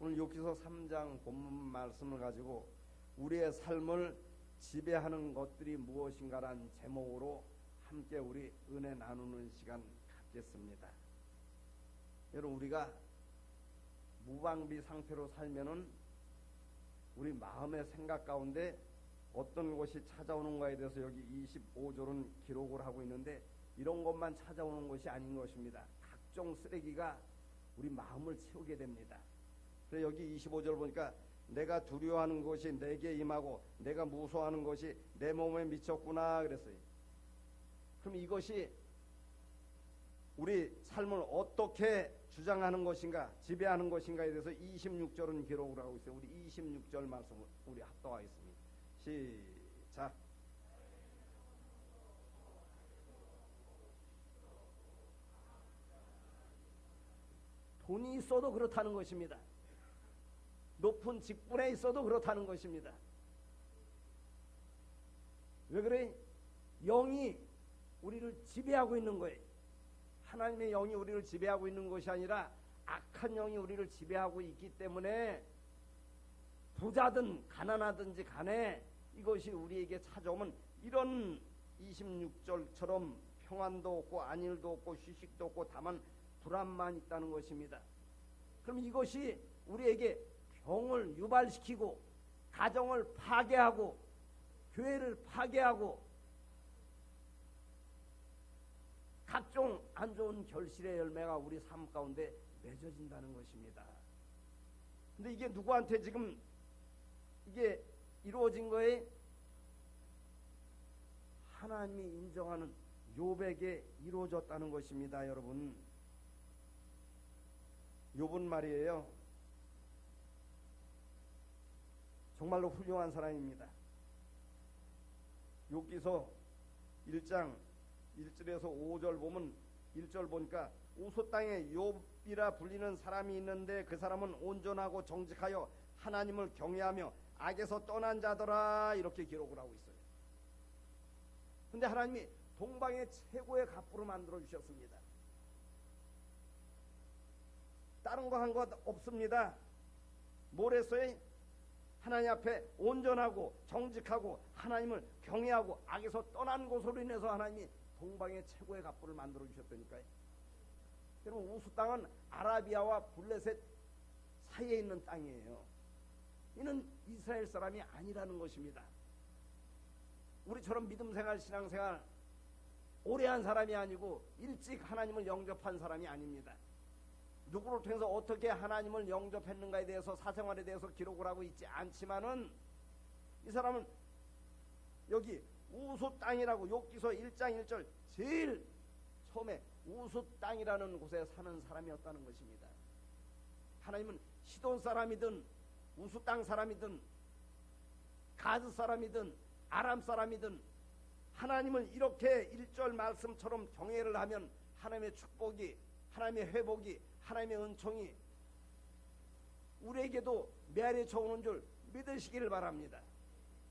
오늘 욥기서 3장 본문 말씀을 가지고 우리의 삶을 지배하는 것들이 무엇인가란 제목으로 함께 우리 은혜 나누는 시간 갖겠습니다. 여러분, 우리가 무방비 상태로 살면은 우리 마음의 생각 가운데 어떤 것이 찾아오는가에 대해서 여기 25절은 기록을 하고 있는데, 이런 것만 찾아오는 것이 아닌 것입니다. 각종 쓰레기가 우리 마음을 채우게 됩니다. 그래서 여기 25절 보니까 내가 두려워하는 것이 내게 임하고 내가 무서워하는 것이 내 몸에 미쳤구나 그랬어요. 그럼 이것이 우리 삶을 어떻게 주장하는 것인가, 지배하는 것인가에 대해서 26절은 기록을 하고 있어요. 우리 26절 말씀을 우리 합독하겠습니다. 시작. 돈이 있어도 그렇다는 것입니다. 높은 직분에 있어도 그렇다는 것입니다. 왜 그래? 영이 우리를 지배하고 있는 거예요. 하나님의 영이 우리를 지배하고 있는 것이 아니라 악한 영이 우리를 지배하고 있기 때문에 부자든 가난하든지 간에 이것이 우리에게 찾아오면 이런 26절처럼 평안도 없고 안일도 없고 휴식도 없고 다만 불안만 있다는 것입니다. 그럼 이것이 우리에게 병을 유발시키고 가정을 파괴하고 교회를 파괴하고 각종 안 좋은 결실의 열매가 우리 삶 가운데 맺어진다는 것입니다. 근데 이게 누구한테 지금 이게 이루어진 거에 하나님이 인정하는 욥에게 이루어졌다는 것입니다. 여러분, 욥은 말이에요, 정말로 훌륭한 사람입니다. 욥기서 1장 1절에서 5절 보면 1절 보니까 우소 땅에 욥이라 불리는 사람이 있는데 그 사람은 온전하고 정직하여 하나님을 경외하며 악에서 떠난 자더라, 이렇게 기록을 하고 있어요. 근데 하나님이 동방의 최고의 갑부로 만들어 주셨습니다. 다른 거 한 것 없습니다. 모래소에 하나님 앞에 온전하고 정직하고 하나님을 경외하고 악에서 떠난 곳으로 인해서 하나님이 동방의 최고의 갑부를 만들어 주셨다니까요. 여러분, 우수 땅은 아라비아와 블레셋 사이에 있는 땅이에요. 이는 이스라엘 사람이 아니라는 것입니다. 우리처럼 믿음생활 신앙생활 오래 한 사람이 아니고 일찍 하나님을 영접한 사람이 아닙니다. 누구를 통해서 어떻게 하나님을 영접했는가에 대해서, 사생활에 대해서 기록을 하고 있지 않지만은 이 사람은 여기 우수 땅이라고 욥기서 1장 1절 제일 처음에 우수 땅이라는 곳에 사는 사람이었다는 것입니다. 하나님은 시돈 사람이든 우수 땅 사람이든 가드 사람이든 아람 사람이든 하나님을 이렇게 1절 말씀처럼 경외를 하면 하나님의 축복이, 하나님의 회복이, 하나님의 은총이 우리에게도 메아리쳐 오는 줄 믿으시기를 바랍니다.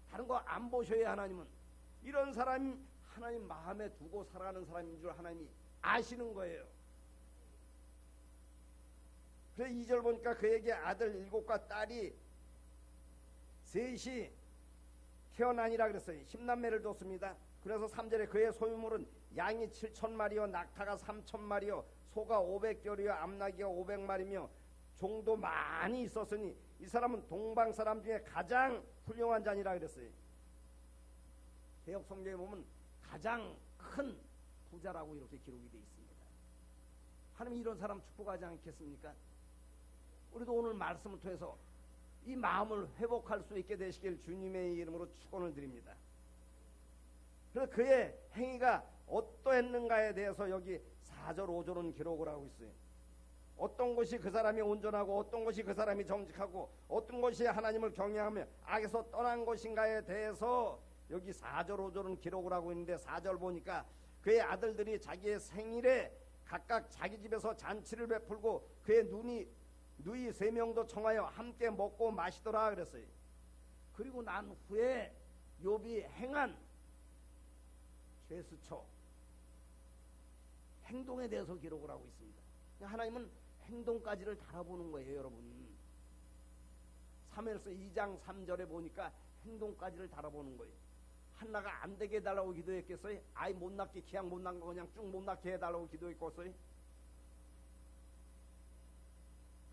다른 거 안 보셔야 하나님은 이런 사람 하나님 마음에 두고 살아가는 사람인 줄 하나님이 아시는 거예요. 그래서 2절 보니까 그에게 아들 7과 딸이 셋이 태어나니라 그랬어요. 10남매를 뒀습니다. 그래서 3절에 그의 소유물은 양이 7,000마리요 낙타가 3,000마리요 소가 500결이요 암나귀가 500마리며 종도 많이 있었으니 이 사람은 동방 사람 중에 가장 훌륭한 자니라 그랬어요. 개역 성경에 보면 가장 큰 부자라고 이렇게 기록이 되어 있습니다. 하나님 이런 사람 축복하지 않겠습니까? 우리도 오늘 말씀을 통해서 이 마음을 회복할 수 있게 되시길 주님의 이름으로 축원을 드립니다. 그래서 그의 행위가 어떠했는가에 대해서 여기 4절 5절은 기록을 하고 있어요. 어떤 것이 그 사람이 온전하고 어떤 것이 그 사람이 정직하고 어떤 것이 하나님을 경외하며 악에서 떠난 것인가에 대해서 여기 4절 5절은 기록을 하고 있는데 4절 보니까 그의 아들들이 자기의 생일에 각각 자기 집에서 잔치를 베풀고 그의 누이 3명도 청하여 함께 먹고 마시더라 그랬어요. 그리고 난 후에 욥이 행한 제스처 행동에 대해서 기록을 하고 있습니다. 하나님은 행동까지를 달아보는 거예요. 여러분, 사무엘서 2장 3절에 보니까 행동까지를 달아보는 거예요. 한나가 안 되게 해달라고 기도했겠어요? 아이 못 낳게 기약 못 낳은 거 그냥 쭉 못 낳게 해달라고 기도했겠어요?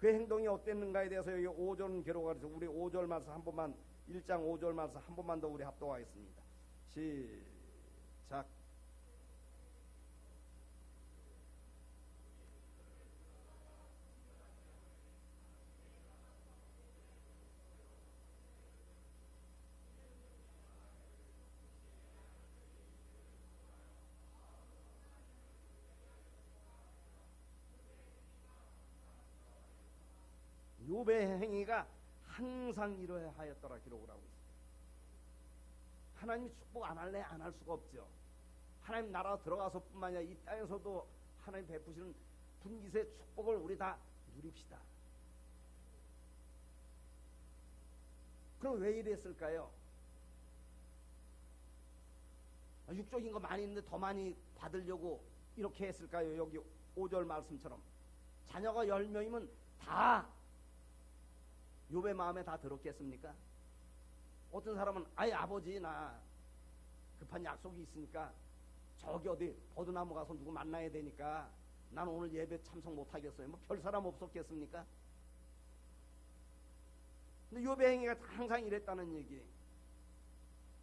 그 행동이 어땠는가에 대해서 여기 5절은 기록을 해서 우리 5절 말씀 한 번만 1장 5절 말씀 한 번만 더 우리 합독하겠습니다. 시작. 욥의 행위가 항상 이러야 하였더라 기록을 하고 있습니다. 하나님이 축복 안 할래? 안 할 수가 없죠. 하나님 나라 들어가서 뿐만 아니라 이 땅에서도 하나님 베푸시는 분깃의 축복을 우리 다 누립시다. 그럼 왜 이랬을까요? 육적인 거 많이 있는데 더 많이 받으려고 이렇게 했을까요? 여기 5절 말씀처럼 자녀가 10명이면 다 욥의 마음에 다 들었겠습니까? 어떤 사람은 아이 아버지 나 급한 약속이 있으니까 저기 어디 버드나무 가서 누구 만나야 되니까 난 오늘 예배 참석 못하겠어요. 뭐 별 사람 없었겠습니까? 근데 욥의 행위가 항상 이랬다는 얘기.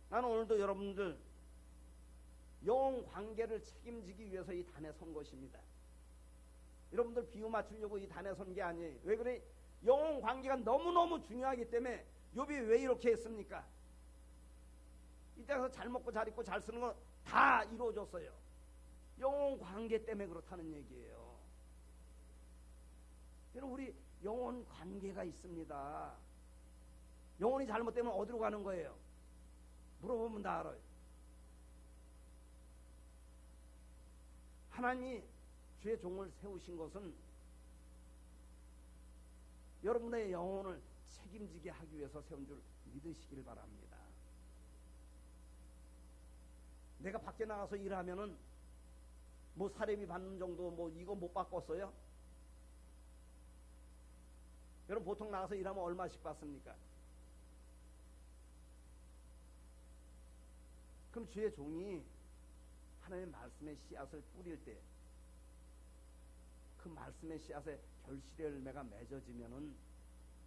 나는 오늘도 여러분들 영 관계를 책임지기 위해서 이 단에 선 것입니다. 여러분들 비유 맞추려고 이 단에 선 게 아니에요. 왜 그래? 영혼 관계가 너무너무 중요하기 때문에 욥이 왜 이렇게 했습니까? 이때서 잘 먹고 잘 입고 잘 쓰는 건 다 이루어졌어요. 영혼 관계 때문에 그렇다는 얘기예요. 여러분 우리 영혼 관계가 있습니다. 영혼이 잘못되면 어디로 가는 거예요? 물어보면 다 알아요. 하나님이 주의 종을 세우신 것은 여러분의 영혼을 책임지게 하기 위해서 세운 줄 믿으시길 바랍니다. 내가 밖에 나가서 일하면은 뭐 사례비 받는 정도 뭐 이거 못 바꿨어요? 여러분 보통 나가서 일하면 얼마씩 받습니까? 그럼 주의 종이 하나님의 말씀의 씨앗을 뿌릴 때 그 말씀의 씨앗에 결실의 열매가 맺어지면은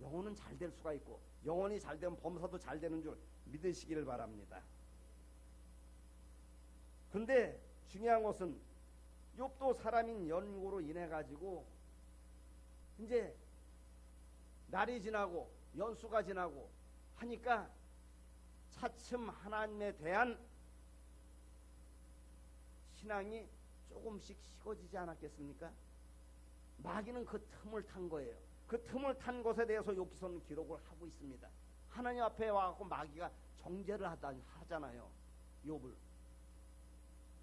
영혼은 잘 될 수가 있고 영혼이 잘 되면 범사도 잘 되는 줄 믿으시기를 바랍니다. 근데 중요한 것은 욥도 사람인 연고로 인해 가지고 이제 날이 지나고 연수가 지나고 하니까 차츰 하나님에 대한 신앙이 조금씩 식어지지 않았겠습니까? 마귀는 그 틈을 탄 거예요. 그 틈을 탄 것에 대해서 욥기서는 기록을 하고 있습니다. 하나님 앞에 와갖고 마귀가 정죄를 하잖아요. 욥을.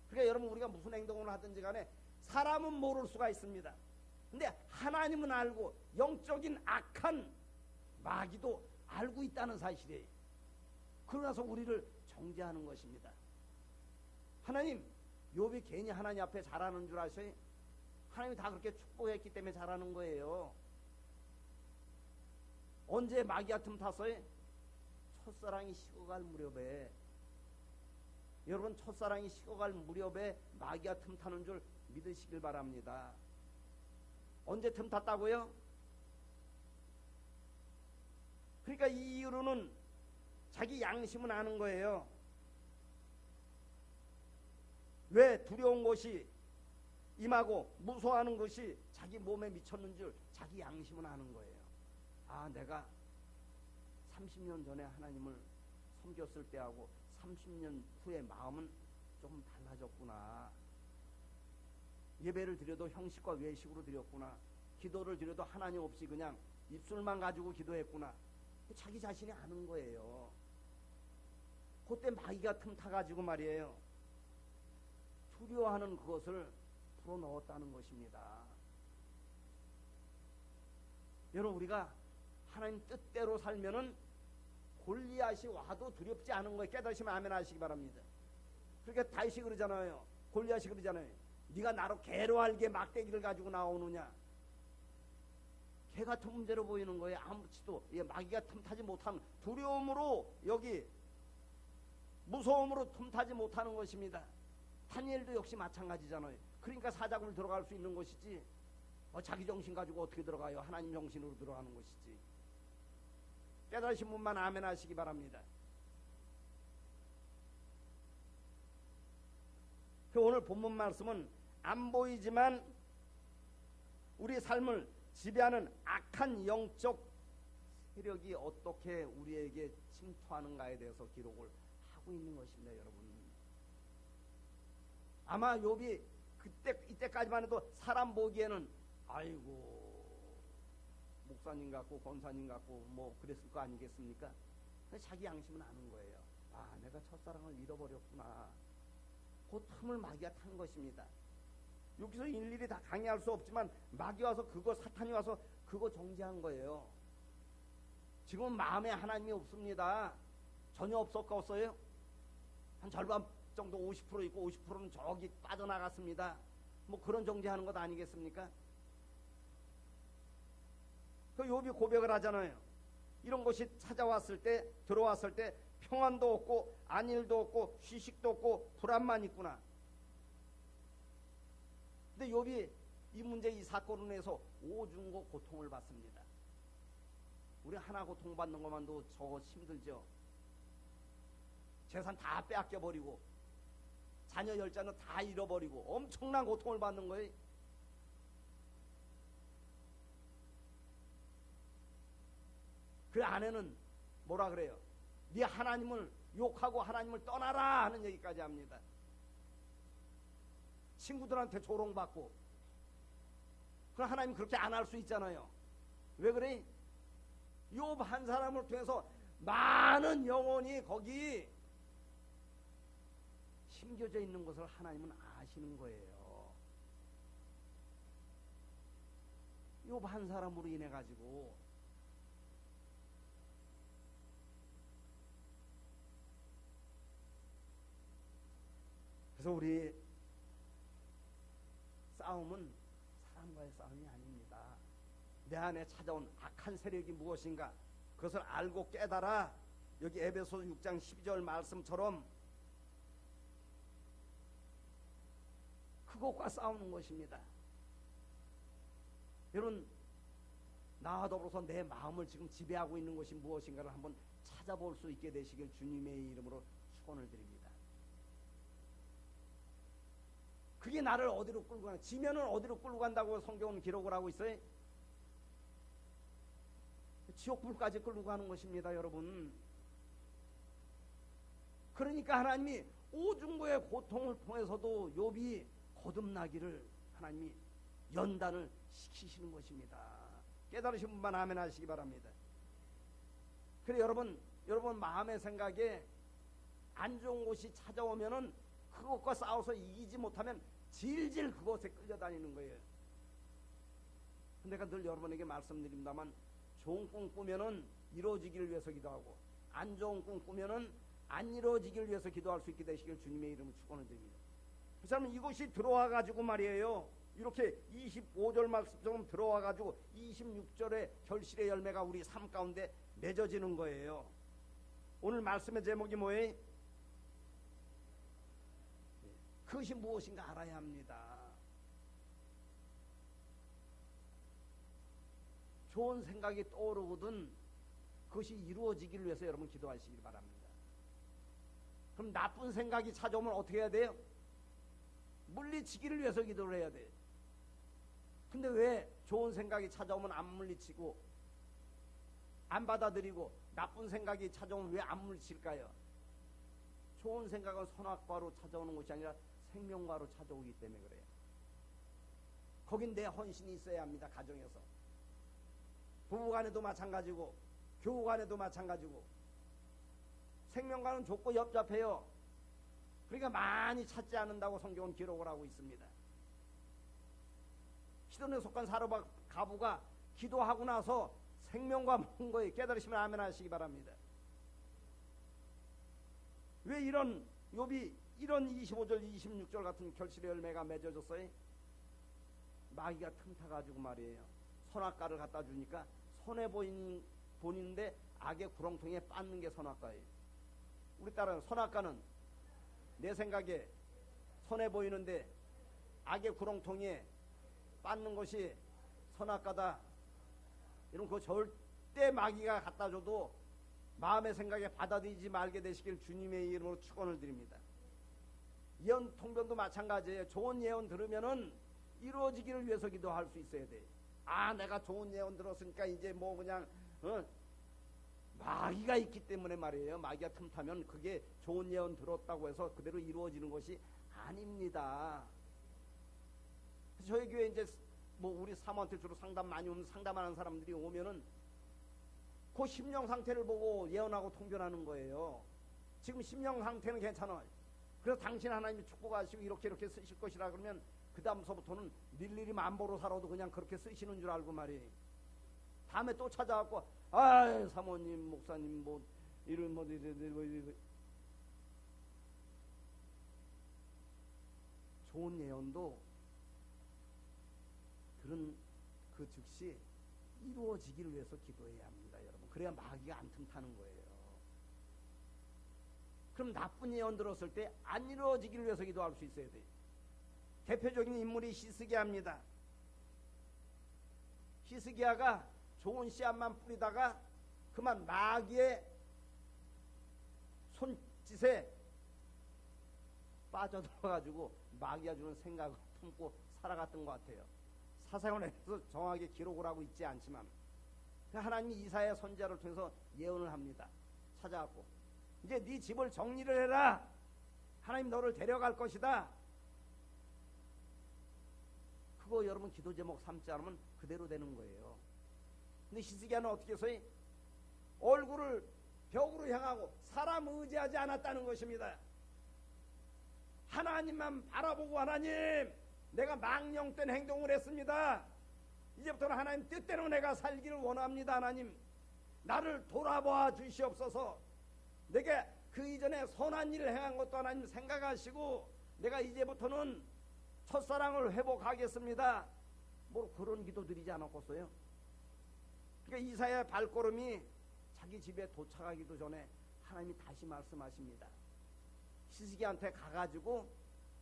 그러니까 여러분 우리가 무슨 행동을 하든지 간에 사람은 모를 수가 있습니다. 근데 하나님은 알고 영적인 악한 마귀도 알고 있다는 사실이에요. 그러나서 우리를 정죄하는 것입니다. 하나님, 욥이 괜히 하나님 앞에 잘하는 줄 아세요? 하나님이 다 그렇게 축복했기 때문에 잘하는 거예요. 언제 마귀가 틈 탔어요? 첫사랑이 식어갈 무렵에. 여러분 첫사랑이 식어갈 무렵에 마귀가 틈 타는 줄 믿으시길 바랍니다. 언제 틈 탔다고요? 그러니까 이 이유로는 자기 양심은 아는 거예요. 왜 두려운 것이 임하고 무서워하는 것이 자기 몸에 미쳤는 줄 자기 양심은 아는 거예요. 아, 내가 30년 전에 하나님을 섬겼을 때하고 30년 후의 마음은 조금 달라졌구나. 예배를 드려도 형식과 외식으로 드렸구나. 기도를 드려도 하나님 없이 그냥 입술만 가지고 기도했구나. 자기 자신이 아는 거예요. 그때 마귀가 틈타가지고 말이에요. 두려워하는 그것을 풀어넣었다는 것입니다. 여러분 우리가 하나님 뜻대로 살면은 골리앗이 와도 두렵지 않은 거에 깨달으시면 아멘 하시기 바랍니다. 그러니까 다윗이 그러잖아요. 골리앗이 그러잖아요. 네가 나로 괴로알게 막대기를 가지고 나오느냐. 개 같은 문제로 보이는 거예요. 아무렇지도 마귀가 틈타지 못하는 두려움으로 여기 무서움으로 틈타지 못하는 것입니다. 다니엘도 역시 마찬가지잖아요. 그러니까 사자굴 들어갈 수 있는 것이지 자기 정신 가지고 어떻게 들어가요? 하나님 정신으로 들어가는 것이지. 깨달으신 분만 아멘 하시기 바랍니다. 오늘 본문 말씀은 안 보이지만 우리 삶을 지배하는 악한 영적 세력이 어떻게 우리에게 침투하는가에 대해서 기록을 하고 있는 것입니다, 여러분. 아마 욥이 이때까지만 해도 사람 보기에는 아이고 목사님 같고 권사님 같고 뭐 그랬을 거 아니겠습니까? 자기 양심은 아는 거예요. 아, 내가 첫사랑을 잃어버렸구나. 그 틈을 마귀가 탄 것입니다. 여기서 일일이 다 강의할 수 없지만 마귀 와서 사탄이 와서 그거 정지한 거예요. 지금 마음에 하나님이 없습니다. 전혀 없었어요. 한 절반 정도 50% 있고 50%는 저기 빠져나갔습니다. 뭐 그런 정지하는 것 아니겠습니까? 그 욥이 고백을 하잖아요. 이런 것이 찾아왔을 때, 들어왔을 때 평안도 없고 안일도 없고 휴식도 없고 불안만 있구나. 근데 욥이 이 문제, 이 사건으로 인해서 오중고 고통을 받습니다. 우리 하나 고통받는 것만도 저거 힘들죠. 재산 다 빼앗겨버리고 자녀 10자는 다 잃어버리고 엄청난 고통을 받는 거예요. 그 아내는 뭐라 그래요? 네 하나님을 욕하고 하나님을 떠나라 하는 얘기까지 합니다. 친구들한테 조롱받고. 그럼 하나님 그렇게 안 할 수 있잖아요. 왜 그래? 욥 한 사람을 통해서 많은 영혼이 거기 심겨져 있는 것을 하나님은 아시는 거예요. 욥 한 사람으로 인해 가지고 그래서 우리 싸움은 사람과의 싸움이 아닙니다. 내 안에 찾아온 악한 세력이 무엇인가 그것을 알고 깨달아 여기 에베소 6장 12절 말씀처럼 그것과 싸우는 것입니다. 여러분, 나와 더불어서 내 마음을 지금 지배하고 있는 것이 무엇인가를 한번 찾아볼 수 있게 되시길 주님의 이름으로 축원을 드립니다. 그게 나를 어디로 끌고 가나? 지면은 어디로 끌고 간다고 성경은 기록을 하고 있어요? 지옥불까지 끌고 가는 것입니다, 여러분. 그러니까 하나님이 오중고의 고통을 통해서도 욥이 거듭나기를 하나님이 연단을 시키시는 것입니다. 깨달으신 분만 아멘 하시기 바랍니다. 그래 여러분 마음의 생각에 안 좋은 곳이 찾아오면은 그것과 싸워서 이기지 못하면 질질 그곳에 끌려다니는 거예요. 내가 늘 여러분에게 말씀드립니다만 좋은 꿈 꾸면은 이루어지기를 위해서 기도하고 안 좋은 꿈 꾸면은 안 이루어지기를 위해서 기도할 수 있게 되시길 주님의 이름으로 축원을 드립니다. 그 사람은 이것이 들어와 가지고 말이에요. 이렇게 25절 말씀처럼 들어와 가지고 26절의 결실의 열매가 우리 삶 가운데 맺어지는 거예요. 오늘 말씀의 제목이 뭐예요? 그것이 무엇인가 알아야 합니다. 좋은 생각이 떠오르거든 그것이 이루어지기를 위해서 여러분 기도하시길 바랍니다. 그럼 나쁜 생각이 찾아오면 어떻게 해야 돼요? 물리치기를 위해서 기도를 해야 돼요. 근데 왜 좋은 생각이 찾아오면 안 물리치고 안 받아들이고 나쁜 생각이 찾아오면 왜 안 물리칠까요? 좋은 생각은 선악과로 찾아오는 것이 아니라 생명과로 찾아오기 때문에 그래요. 거긴 내 헌신이 있어야 합니다. 가정에서 부부간에도 마찬가지고 교우간에도 마찬가지고 생명과는 좁고 엽잡해요. 그러니까 많이 찾지 않는다고 성경은 기록을 하고 있습니다. 시돈에 속한 사르밧 가부가 기도하고 나서 생명과 먹은 거에 깨달으시면 아멘 하시기 바랍니다. 왜 이런 욥이 이런 25절 26절 같은 결실의 열매가 맺어졌어요? 마귀가 틈타가지고 말이에요. 선악과를 갖다 주니까 선해 보이는데 악의 구렁텅이에 빠는 게 선악과예요. 우리 딸은 선악과는 내 생각에 선해 보이는데 악의 구렁텅이에 빠는 것이 선악과다. 이런 거 절대 마귀가 갖다 줘도 마음의 생각에 받아들이지 말게 되시길 주님의 이름으로 축원을 드립니다. 예언 통변도 마찬가지예요. 좋은 예언 들으면은 이루어지기를 위해서 기도할 수 있어야 돼. 아, 내가 좋은 예언 들었으니까 이제 뭐 그냥 마귀가 있기 때문에 말이에요. 마귀가 틈타면 그게 좋은 예언 들었다고 해서 그대로 이루어지는 것이 아닙니다. 저희 교회 이제 뭐 우리 사모한테 주로 상담 많이 오면 상담하는 사람들이 오면은 그 심령 상태를 보고 예언하고 통변하는 거예요. 지금 심령 상태는 괜찮아. 그래서 당신 하나님이 축복하시고 이렇게 쓰실 것이라 그러면 그 다음서부터는 일일이 만보로 살아도 그냥 그렇게 쓰시는 줄 알고 말이에요. 다음에 또 찾아갖고 아 사모님 목사님 뭐 이런 뭐 좋은 예언도 들은 그 즉시 이루어지기를 위해서 기도해야 합니다, 여러분. 그래야 마귀가 안 틈타는 거예요. 그럼 나쁜 예언 들었을 때 안 이루어지기를 위해서 기도할 수 있어야 돼요. 대표적인 인물이 히스기야입니다. 히스기야가 좋은 씨앗만 뿌리다가 그만 마귀의 손짓에 빠져들어가지고 마귀가 주는 생각을 품고 살아갔던 것 같아요. 사사관에서 정확하게 기록을 하고 있지 않지만 하나님이 이사야 선지자를 통해서 예언을 합니다. 찾아왔고 이제 네 집을 정리를 해라. 하나님 너를 데려갈 것이다. 그거 여러분 기도 제목 삼지 않으면 그대로 되는 거예요. 근데 히스기야는 어떻게 해서 얼굴을 벽으로 향하고 사람 의지하지 않았다는 것입니다. 하나님만 바라보고 하나님 내가 망령된 행동을 했습니다. 이제부터는 하나님 뜻대로 내가 살기를 원합니다. 하나님 나를 돌아봐 주시옵소서. 내가 그 이전에 선한 일을 행한 것도 하나님 생각하시고 내가 이제부터는 첫사랑을 회복하겠습니다. 뭐 그런 기도 드리지 않았겠어요? 그러니까 이사야의 발걸음이 자기 집에 도착하기도 전에 하나님이 다시 말씀하십니다. 히스기야한테 가가지고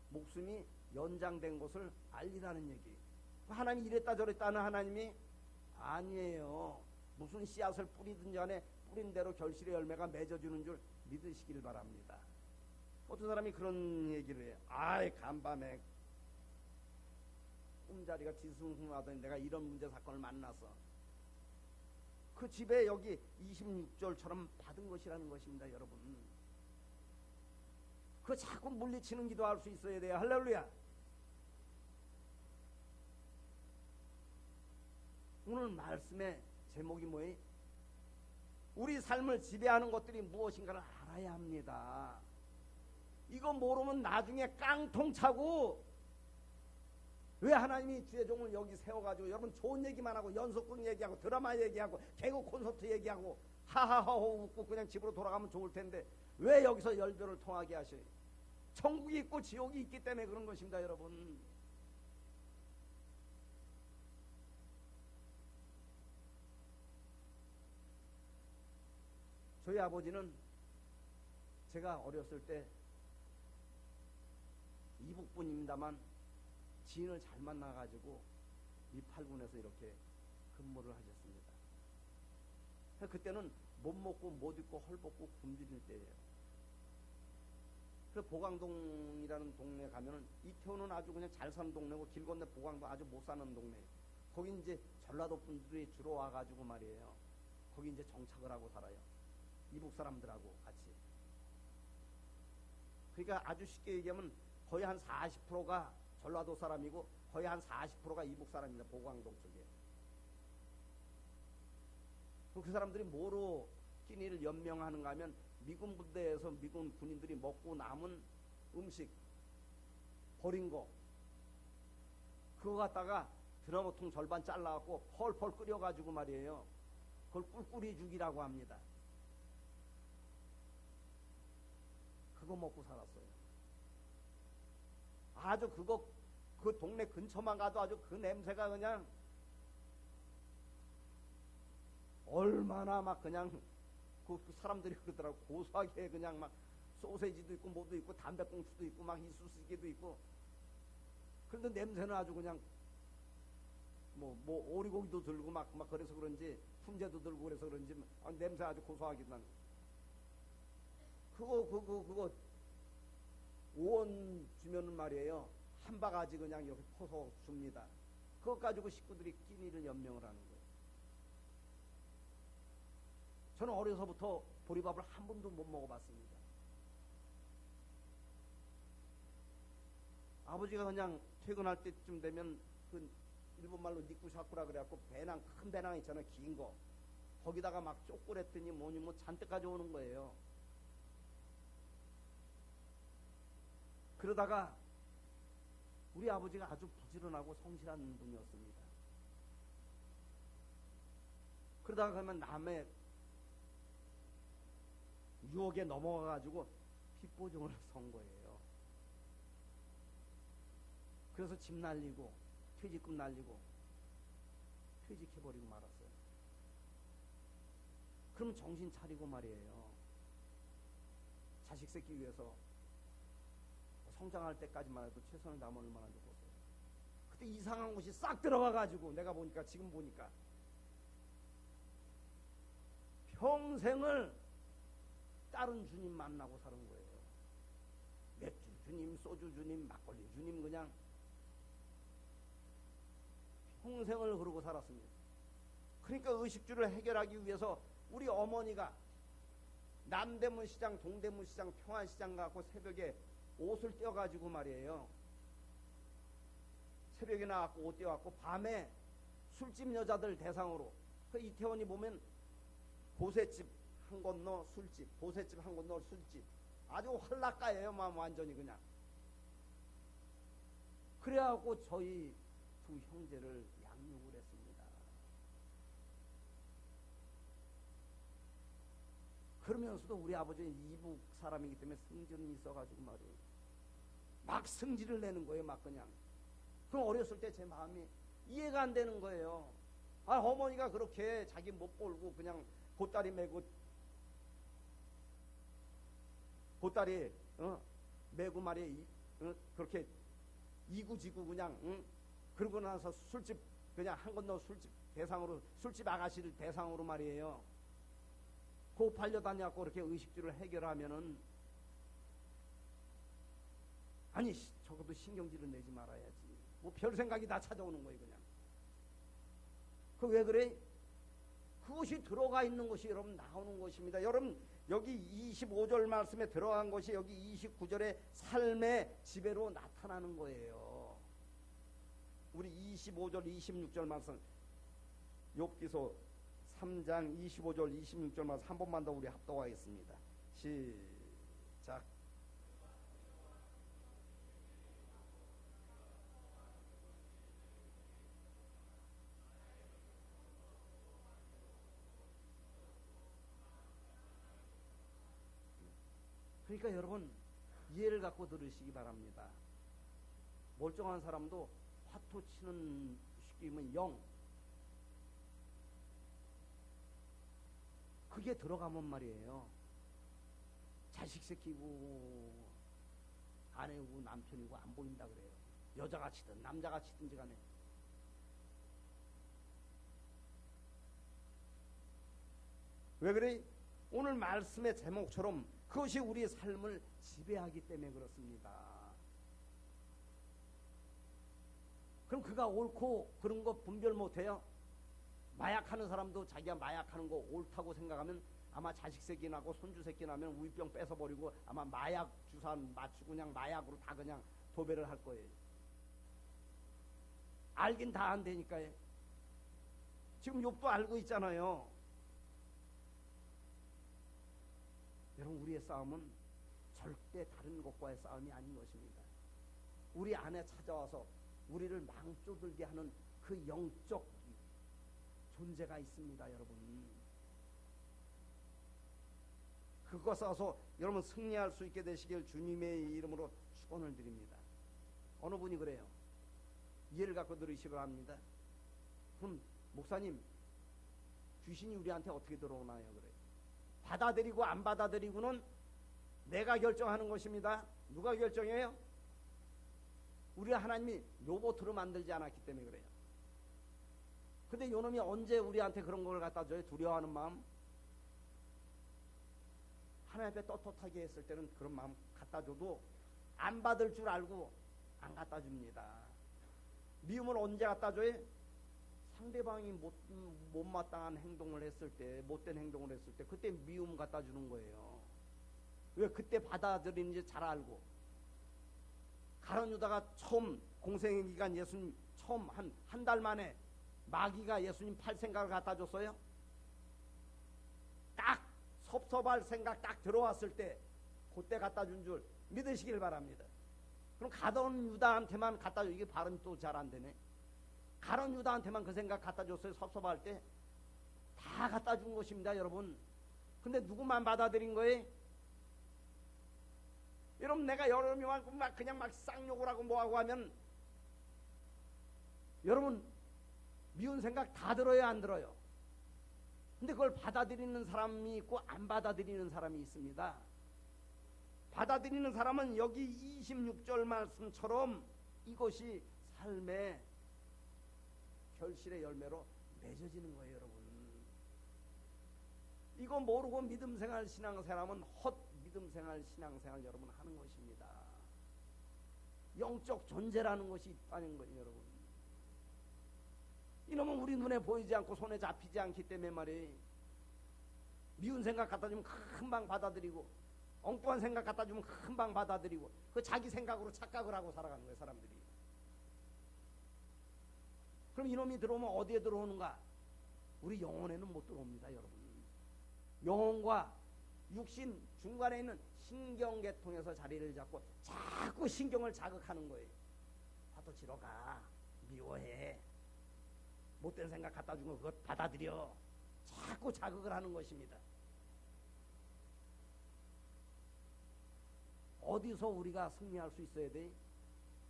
목숨이 연장된 것을 알리라는 얘기. 하나님이 이랬다 저랬다는 하나님이 아니에요. 무슨 씨앗을 뿌리든 간에 뿌린 대로 결실의 열매가 맺어주는 줄 믿으시길 바랍니다. 어떤 사람이 그런 얘기를 해요. 아이 간밤에 꿈자리가 뒤숭숭하더니 내가 이런 문제 사건을 만나서 그 집에 여기 26절처럼 받은 것이라는 것입니다. 여러분 그 자꾸 물리치는 기도할 수 있어야 돼요. 할렐루야. 오늘 말씀의 제목이 뭐예요? 우리 삶을 지배하는 것들이 무엇인가를 알아야 합니다. 이거 모르면 나중에 깡통 차고 왜 하나님이 주의 종을 여기 세워가지고 여러분 좋은 얘기만 하고 연속극 얘기하고 드라마 얘기하고 개그 콘서트 얘기하고 하하하호 웃고 그냥 집으로 돌아가면 좋을 텐데 왜 여기서 열변을 통하게 하셔요? 천국이 있고 지옥이 있기 때문에 그런 것입니다. 여러분 저희 아버지는 제가 어렸을 때 이북분입니다만 지인을 잘 만나가지고 이 8군에서 이렇게 근무를 하셨습니다. 그때는 못 먹고 못 입고 헐벗고 굶주릴 때예요. 그 보강동이라는 동네 가면은 이태원은 아주 그냥 잘 사는 동네고 길 건너 보강동 아주 못 사는 동네. 거기 이제 전라도 분들이 주로 와가지고 말이에요. 거기 이제 정착을 하고 살아요. 이북 사람들하고 같이. 그러니까 아주 쉽게 얘기하면 거의 한 40%가 전라도 사람이고 거의 한 40%가 이북 사람입니다. 보광동 쪽에. 그 사람들이 뭐로 끼니를 연명하는가 하면 미군 부대에서 미군 군인들이 먹고 남은 음식 버린 거 그거 갖다가 드라마통 절반 잘라갖고 펄펄 끓여가지고 말이에요. 그걸 꿀꿀이죽이라고 합니다. 그거 먹고 살았어요. 아주 그거 그 동네 근처만 가도 아주 그 냄새가 그냥 얼마나 막 그냥 그 사람들이 그러더라고. 고소하게 그냥 막 소세지도 있고 뭐도 있고 담배꽁초도 있고 막 이쑤시개도 있고. 그런데 냄새는 아주 그냥 뭐 오리고기도 들고 막 그래서 그런지 훈제도 들고 그래서 그런지 냄새 아주 고소하게 나는. 그거 5원 주면은 말이에요. 한 바가지 그냥 여기 퍼서 줍니다. 그것 가지고 식구들이 끼니를 연명을 하는 거예요. 저는 어려서부터 보리밥을 한 번도 못 먹어봤습니다. 아버지가 그냥 퇴근할 때쯤 되면 그 일본말로 니꾸샤쿠라 그래갖고 배낭, 큰 배낭 있잖아요. 긴 거. 거기다가 막 쪼꼬랬더니 뭐니 뭐 잔뜩 가져오는 거예요. 그러다가 우리 아버지가 아주 부지런하고 성실한 분이었습니다. 그러다가 그러면 남의 유혹에 넘어가가지고 빚보증을 선 거예요. 그래서 집 날리고 퇴직금 날리고 퇴직해버리고 말았어요. 그럼 정신 차리고 말이에요. 자식 새끼 위해서 성장할 때까지만 해도 최선을 다하면 얼마나 좋겠어요. 그때 이상한 곳이 싹 들어가가지고 내가 보니까 지금 보니까 평생을 다른 주님 만나고 사는 거예요. 맥주 주님, 소주 주님, 막걸리 주님 그냥 평생을 그러고 살았습니다. 그러니까 의식주를 해결하기 위해서 우리 어머니가 남대문 시장, 동대문 시장, 평안시장 가고 새벽에 옷을 떼어가지고 말이에요. 새벽에 나왔고 옷 떼어갖고 밤에 술집 여자들 대상으로 그 이태원이 보면 보새집 한 건너 술집, 보새집 한 건너 술집 아주 활락가예요. 완전히 그냥. 그래갖고 저희 두 형제를 양육을 했습니다. 그러면서도 우리 아버지는 이북 사람이기 때문에 성질은 있어가지고 말이에요. 막 성질을 내는 거예요. 막 그냥. 그럼 어렸을 때 제 마음이 이해가 안 되는 거예요. 어머니가 그렇게 자기 못 벌고 그냥 보따리 메고 메고 말이에요. 그렇게 이구지구 그냥 그러고 나서 술집 그냥 한 건너 술집 대상으로 술집 아가씨를 대상으로 말이에요. 고 팔려다녀갖고 그렇게 의식주를 해결하면은 아니 적어도 신경질을 내지 말아야지. 뭐 별 생각이 다 찾아오는 거예요 그냥. 그 왜 그래? 그것이 들어가 있는 것이 여러분 나오는 것입니다. 여러분 여기 25절 말씀에 들어간 것이 여기 29절의 삶의 지배로 나타나는 거예요. 우리 25절 26절 말씀 욥기서 3장 25절 26절 말씀 한 번만 더 우리 합독하겠습니다. 시작. 그러니까 여러분 이해를 갖고 들으시기 바랍니다. 멀쩡한 사람도 화토 치는 쉽게 영 그게 들어가면 말이에요. 자식 새끼고 아내고 남편이고 안 보인다 그래요. 여자가 치든 남자가 치든지 간에. 왜 그래? 오늘 말씀의 제목처럼 그것이 우리의 삶을 지배하기 때문에 그렇습니다. 그럼 그가 옳고 그런 거 분별 못해요? 마약하는 사람도 자기가 마약하는 거 옳다고 생각하면 아마 자식 새끼 나고 손주 새끼 나면 우유병 뺏어버리고 아마 마약 주사 맞추고 그냥 마약으로 다 그냥 도배를 할 거예요. 알긴 다 안 되니까요. 지금 욥도 알고 있잖아요. 여러분 우리의 싸움은 절대 다른 것과의 싸움이 아닌 것입니다. 우리 안에 찾아와서 우리를 망조들게 하는 그 영적 존재가 있습니다. 여러분 그것 싸워서 여러분 승리할 수 있게 되시길 주님의 이름으로 축원을 드립니다. 어느 분이 그래요. 이해를 갖고 들으시기 바랍니다. 그럼 목사님 귀신이 우리한테 어떻게 들어오나요? 그래. 받아들이고 안 받아들이고는 내가 결정하는 것입니다. 누가 결정해요? 우리 하나님이 로봇으로 만들지 않았기 때문에 그래요. 근데 요놈이 언제 우리한테 그런 걸 갖다 줘요? 두려워하는 마음. 하나님 앞에 떳떳하게 했을 때는 그런 마음 갖다 줘도 안 받을 줄 알고 안 갖다 줍니다. 미움을 언제 갖다 줘요? 상대방이 못마땅한 행동을 했을 때, 못된 행동을 했을 때, 그때 미움 갖다 주는 거예요. 왜? 그때 받아들이는지 잘 알고. 가룟 유다가 처음 공생의 기간 예수님 처음 한 달 만에 마귀가 예수님 팔 생각을 갖다 줬어요. 딱 섭섭할 생각 딱 들어왔을 때 그때 갖다 준 줄 믿으시길 바랍니다. 그럼 가룟 유다한테만 갖다 줘. 이게 발음이 또 잘 안 되네. 가룟 유다한테만 그 생각 갖다 줬어요. 섭섭할 때 다 갖다 준 것입니다, 여러분. 근데 누구만 받아들인 거예요? 여러분, 내가 여러분이 막 그냥 막 쌍욕을 하고 뭐하고 하면 여러분 미운 생각 다 들어요, 안 들어요? 근데 그걸 받아들이는 사람이 있고 안 받아들이는 사람이 있습니다. 받아들이는 사람은 여기 26절 말씀처럼 이것이 삶의 결실의 열매로 맺어지는 거예요, 여러분. 이거 모르고 믿음생활 신앙생활은 헛 믿음생활 신앙생활 여러분 하는 것입니다. 영적 존재라는 것이 있다는 거예요, 여러분. 이놈은 우리 눈에 보이지 않고 손에 잡히지 않기 때문에 말이에요. 미운 생각 갖다 주면 금방 받아들이고, 엉뚱한 생각 갖다 주면 금방 받아들이고, 그 자기 생각으로 착각을 하고 살아가는 거예요, 사람들이. 그럼 이놈이 들어오면 어디에 들어오는가? 우리 영혼에는 못 들어옵니다, 여러분. 영혼과 육신 중간에 있는 신경계통에서 자리를 잡고 자꾸 신경을 자극하는 거예요. 화도 지러 가, 미워해, 못된 생각 갖다 준 거 그것 받아들여. 자꾸 자극을 하는 것입니다. 어디서 우리가 승리할 수 있어야 돼?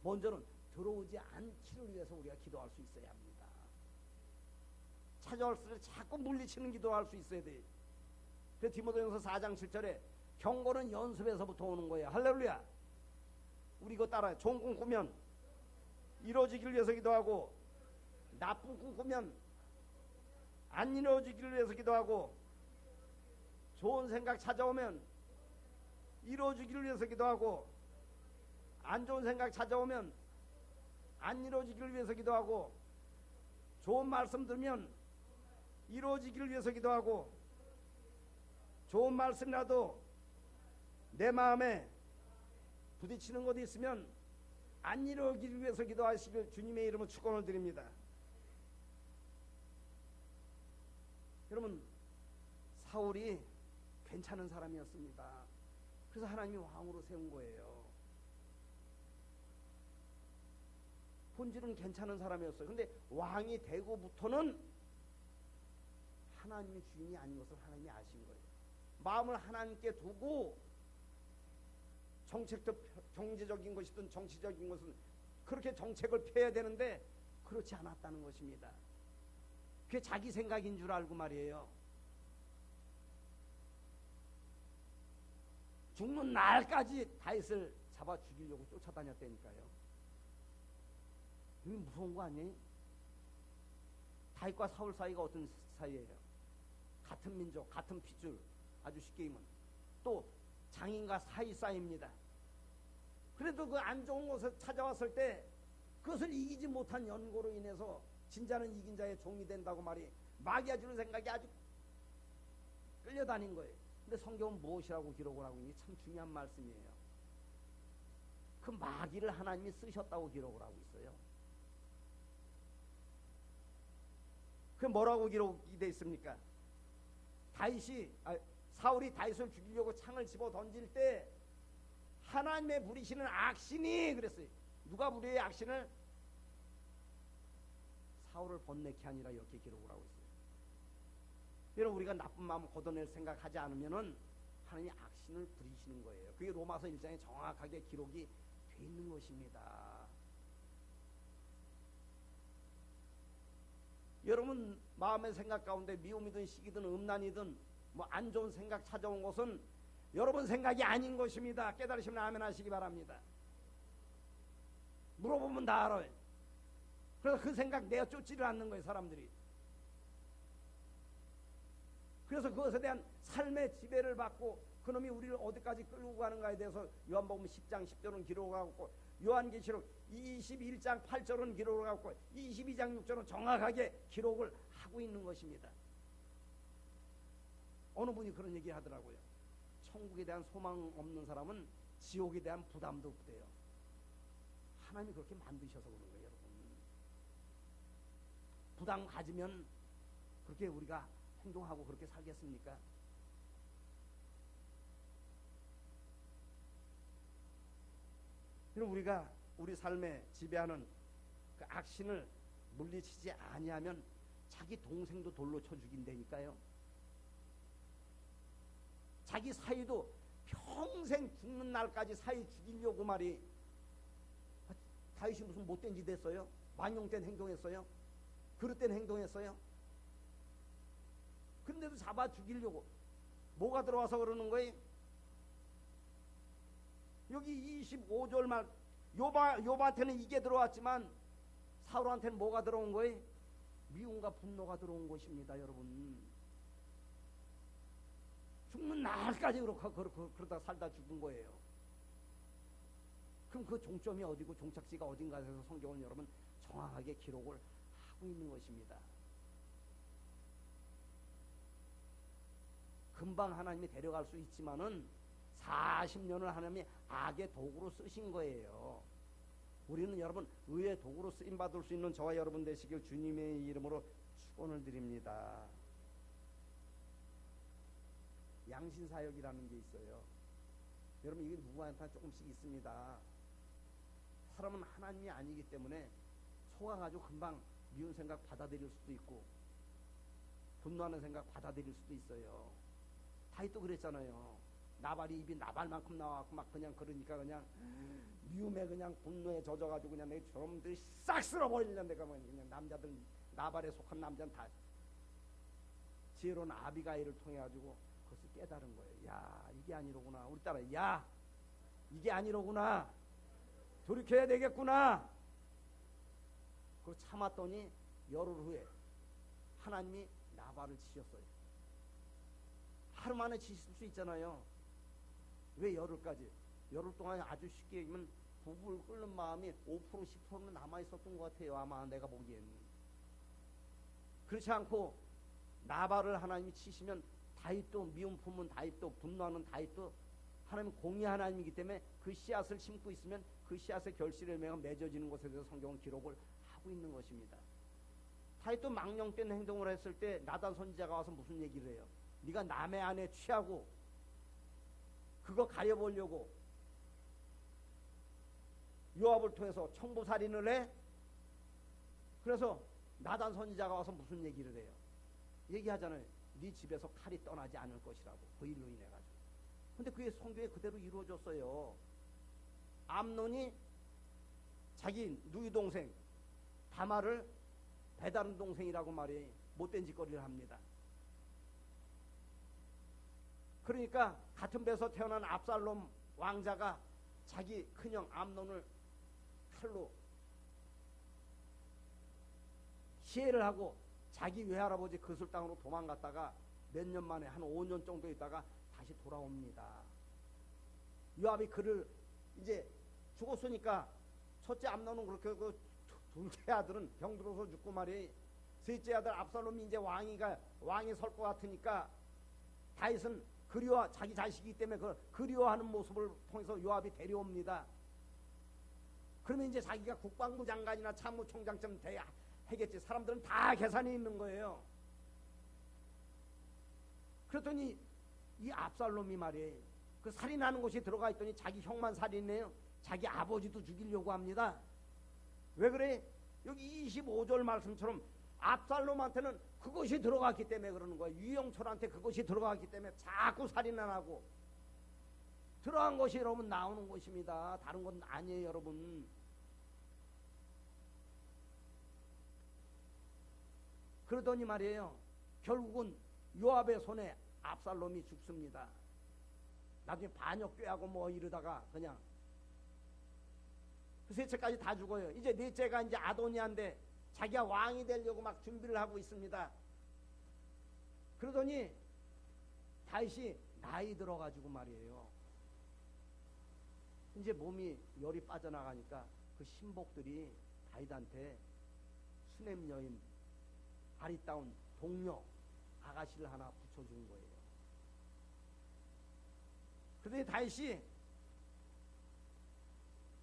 먼저는 들어오지 않기를 위해서 우리가 기도할 수 있어야 합니다. 찾아올 때 자꾸 물리치는 기도할 수 있어야 돼. 그래서 디모데전서 4장 7절에 경고는 연습에서부터 오는 거예요. 할렐루야. 우리 이거 따라해. 좋은 꿈 꾸면 이루어지기를 위해서 기도하고, 나쁜 꿈 꾸면 안 이루어지기를 위해서 기도하고, 좋은 생각 찾아오면 이루어지기를 위해서 기도하고, 안 좋은 생각 찾아오면 안 이루어지기를 위해서 기도하고, 좋은 말씀 들으면 이루어지기를 위해서 기도하고, 좋은 말씀이라도 내 마음에 부딪히는 것이 있으면 안 이루어지기를 위해서 기도하시길 주님의 이름으로 축원을 드립니다. 여러분, 사울이 괜찮은 사람이었습니다. 그래서 하나님이 왕으로 세운 거예요. 본질은 괜찮은 사람이었어요. 근데 왕이 되고부터는 하나님이 주인이 아닌 것을 하나님이 아신 거예요. 마음을 하나님께 두고 정책도 경제적인 것이든 정치적인 것은 그렇게 정책을 펴야 되는데 그렇지 않았다는 것입니다. 그게 자기 생각인 줄 알고 말이에요. 죽는 날까지 다윗을 잡아 죽이려고 쫓아다녔다니까요. 이게 무서운 거 아니에요? 다윗과 사울 사이가 어떤 사이예요? 같은 민족, 같은 핏줄. 아주 쉽게 얘기하면 또 장인과 사이사이입니다. 그래도 그 안 좋은 것을 찾아왔을 때 그것을 이기지 못한 연고로 인해서 진자는 이긴 자의 종이 된다고 말이 마귀가 주는 생각이 아주 끌려다닌 거예요. 근데 성경은 무엇이라고 기록을 하고 있니? 참 중요한 말씀이에요. 그 마귀를 하나님이 쓰셨다고 기록을 하고 있어요. 그게 뭐라고 기록이 되어 있습니까? 사울이 다윗을 죽이려고 창을 집어 던질 때 하나님의 부리시는 악신이 그랬어요. 누가 부리의 악신을? 사울을 번뇌케 하니라 이렇게 기록을 하고 있어요. 여러분, 우리가 나쁜 마음 걷어낼 생각하지 않으면은 하나님이 악신을 부리시는 거예요. 그게 로마서 1장에 정확하게 기록이 돼 있는 것입니다. 여러분 마음의 생각 가운데 미움이든 시기든 음란이든 뭐 안 좋은 생각 찾아온 것은 여러분 생각이 아닌 것입니다. 깨달으시면 아멘 하시기 바랍니다. 물어보면 다 알아요. 그래서 그 생각 내가 쫓지를 않는 거예요, 사람들이. 그래서 그것에 대한 삶의 지배를 받고 그놈이 우리를 어디까지 끌고 가는가에 대해서 요한복음 10장 10절은 기록하고 있고, 요한계시록 21장 8절은 기록을 하고 있고, 22장 6절은 정확하게 기록을 하고 있는 것입니다. 어느 분이 그런 얘기 하더라고요. 천국에 대한 소망 없는 사람은 지옥에 대한 부담도 없대요. 하나님이 그렇게 만드셔서 그런 거예요, 여러분. 부담 가지면 그렇게 우리가 행동하고 그렇게 살겠습니까? 그럼 우리가 우리 삶에 지배하는 그 악신을 물리치지 아니하면 자기 동생도 돌로 쳐 죽인다니까요. 자기 사위도 평생 죽는 날까지 사위 죽이려고 말이. 다윗이 무슨 못된 짓 했어요? 만용된 행동했어요? 그릇된 행동했어요? 근데도 잡아 죽이려고. 뭐가 들어와서 그러는 거예요? 여기 25절 말 요바한테는 이게 들어왔지만 사울한테는 뭐가 들어온 거예요? 미움과 분노가 들어온 것입니다, 여러분. 죽는 날까지 그러다 살다 죽은 거예요. 그럼 그 종점이 어디고 종착지가 어딘가에서 성경은 여러분 정확하게 기록을 하고 있는 것입니다. 금방 하나님이 데려갈 수 있지만은 40년을 하나님이 악의 도구로 쓰신 거예요. 우리는 여러분 의의 도구로 쓰임받을 수 있는 저와 여러분 되시길 주님의 이름으로 축원을 드립니다. 양신사역이라는 게 있어요. 여러분 이게 누구한테 조금씩 있습니다. 사람은 하나님이 아니기 때문에 속아가지고 금방 미운 생각 받아들일 수도 있고 분노하는 생각 받아들일 수도 있어요. 다윗도 그랬잖아요. 나발이 입이 나발만큼 나와갖고 막 그냥 그러니까 그냥 미움에 그냥 분노에 젖어가지고 그냥 내 저놈들이 싹 쓸어버리려는 데가 그냥 남자들 나발에 속한 남자는 다 지혜로운 아비가일을 통해 가지고 그것을 깨달은 거예요. 야 이게 아니로구나. 우리 따라 야 이게 아니로구나. 돌이켜야 되겠구나. 그걸 참았더니 열흘 후에 하나님이 나발을 치셨어요. 하루 만에 치실 수 있잖아요. 왜 열흘까지? 열흘 동안 아주 쉽게 이면 부부를 끓는 마음이 5% 10%는 남아있었던 것 같아요. 아마 내가 보기엔. 그렇지 않고 나발을 하나님이 치시면 다윗도 미움 품은 다윗도 분노하는 다윗도 하나님 공의 하나님이기 때문에 그 씨앗을 심고 있으면 그 씨앗의 결실을 맺어지는 것에 대해서 성경은 기록을 하고 있는 것입니다. 다윗도 망령된 행동을 했을 때 나단 선지자가 와서 무슨 얘기를 해요? 네가 남의 아내 취하고 그거 가려보려고 요압을 통해서 청부살인을 해? 그래서 나단 선지자가 와서 무슨 얘기를 해요? 얘기하잖아요. 네 집에서 칼이 떠나지 않을 것이라고. 그 일로 인해 가지고. 근데 그게 성경에 그대로 이루어졌어요. 암논이 자기 누이 동생 다말을 배다른 동생이라고 말이 못된 짓거리를 합니다. 그러니까 같은 배에서 태어난 압살롬 왕자가 자기 큰형 암논을 칼로 시해를 하고 자기 외할아버지 그술 땅으로 도망갔다가 몇 년 만에 한 5년 정도 있다가 다시 돌아옵니다. 요압이 그를 이제 죽었으니까 첫째 암논은 그렇게 그 둘째 아들은 병들어서 죽고 말이 셋째 아들 압살롬이 이제 왕이 설 것 같으니까 다윗은 자기 자식이기 때문에 그 그리워하는 모습을 통해서 요압이 데려옵니다. 그러면 이제 자기가 국방부 장관이나 참모총장쯤 돼야 하겠지. 사람들은 다 계산이 있는 거예요. 그랬더니 이 압살롬이 말이에요. 그 살인하는 곳에 들어가 있더니 자기 형만 살인해요. 자기 아버지도 죽이려고 합니다. 왜 그래? 여기 25절 말씀처럼 압살롬한테는 그것이 들어갔기 때문에 그러는 거예요. 유영철한테 그것이 들어갔기 때문에 자꾸 살인을 하고 들어간 것이 여러분 나오는 것입니다. 다른 건 아니에요, 여러분. 그러더니 말이에요. 결국은 요압의 손에 압살롬이 죽습니다. 나중에 반역죄하고 뭐 이러다가 그냥 그 셋째까지 다 죽어요. 이제 넷째가 이제 아도니아인데 자기가 왕이 되려고 막 준비를 하고 있습니다. 그러더니 다윗이 나이 들어가지고 말이에요. 이제 몸이 열이 빠져나가니까 그 신복들이 다윗한테 수냄 여인 아리따운 동료 아가씨를 하나 붙여준 거예요. 그러더니 다윗이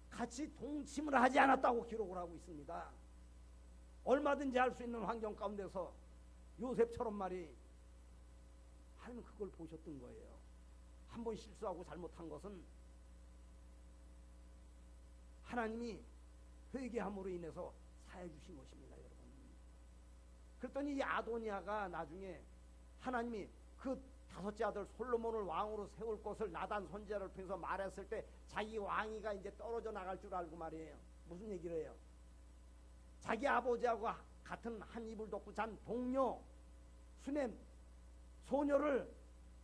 같이 동침을 하지 않았다고 기록을 하고 있습니다. 얼마든지 할 수 있는 환경 가운데서 요셉처럼 말이 하나님 그걸 보셨던 거예요. 한 번 실수하고 잘못한 것은 하나님이 회개함으로 인해서 사해 주신 것입니다, 여러분. 그랬더니 이 아도니아가 나중에 하나님이 그 다섯째 아들 솔로몬을 왕으로 세울 것을 나단 선지자를 통해서 말했을 때 자기 왕위가 이제 떨어져 나갈 줄 알고 말이에요. 무슨 얘기를 해요? 자기 아버지하고 같은 한 이불 덮고 잔 동료 수냄 소녀를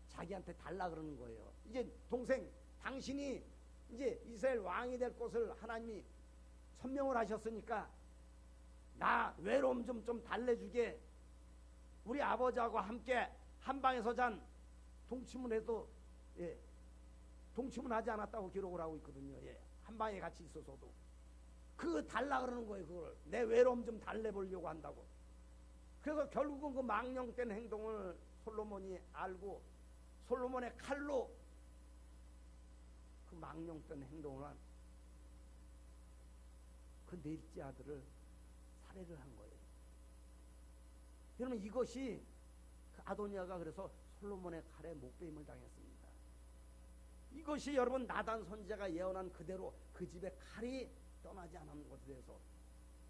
자기한테 달라 그러는 거예요. 이제 동생 당신이 이제 이스라엘 왕이 될 것을 하나님이 선명을 하셨으니까 나 외로움 좀 달래주게. 우리 아버지하고 함께 한 방에서 잔 동침을 해도 동침은 하지 않았다고 기록을 하고 있거든요. 한 방에 같이 있어서도 그거 달라 그러는 거예요. 그걸 내 외로움 좀 달래보려고 한다고. 그래서 결국은 그 망령된 행동을 솔로몬이 알고 솔로몬의 칼로 그 망령된 행동을 한 그 넷째 아들을 살해를 한 거예요. 여러분 이것이 그 아도니아가 그래서 솔로몬의 칼에 목베임을 당했습니다. 이것이 여러분 나단 선지자가 예언한 그대로 그 집에 칼이 떠나지 않은 것에 대해서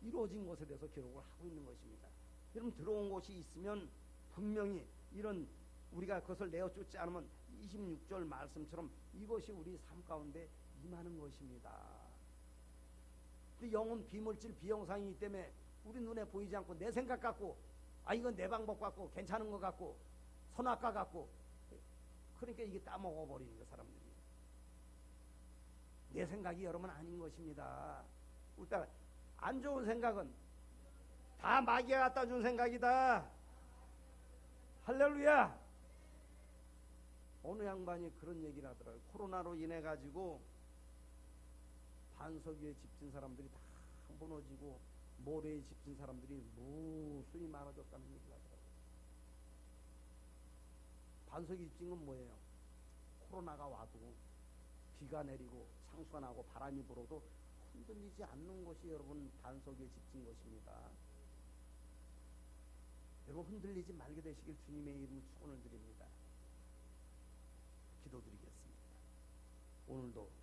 이루어진 것에 대해서 기록을 하고 있는 것입니다. 여러분 들어온 것이 있으면 분명히 이런 우리가 그것을 내어쫓지 않으면 26절 말씀처럼 이것이 우리 삶 가운데 임하는 것입니다. 그 영은 비물질 비영상이기 때문에 우리 눈에 보이지 않고 내 생각 같고 이건 내 방법 같고 괜찮은 것 같고 선악과 같고 그러니까 이게 따먹어버리는 거 사람들이. 내 생각이 여러분 아닌 것입니다. 일단 안 좋은 생각은 다 마귀가 갖다 준 생각이다. 할렐루야. 어느 양반이 그런 얘기를 하더라고요. 코로나로 인해 가지고 반석 위에 집진 사람들이 다 무너지고 모래에 집진 사람들이 무수히 많아졌다는 얘기를 하더라고요. 반석이 집진 건 뭐예요? 코로나가 와도 비가 내리고 창수가 나고 바람이 불어도 흔들리지 않는 것이 여러분 반석 위에 집진 것입니다. 여러분 흔들리지 말게 되시길 주님의 이름으로 축원을 드립니다. 기도드리겠습니다. 오늘도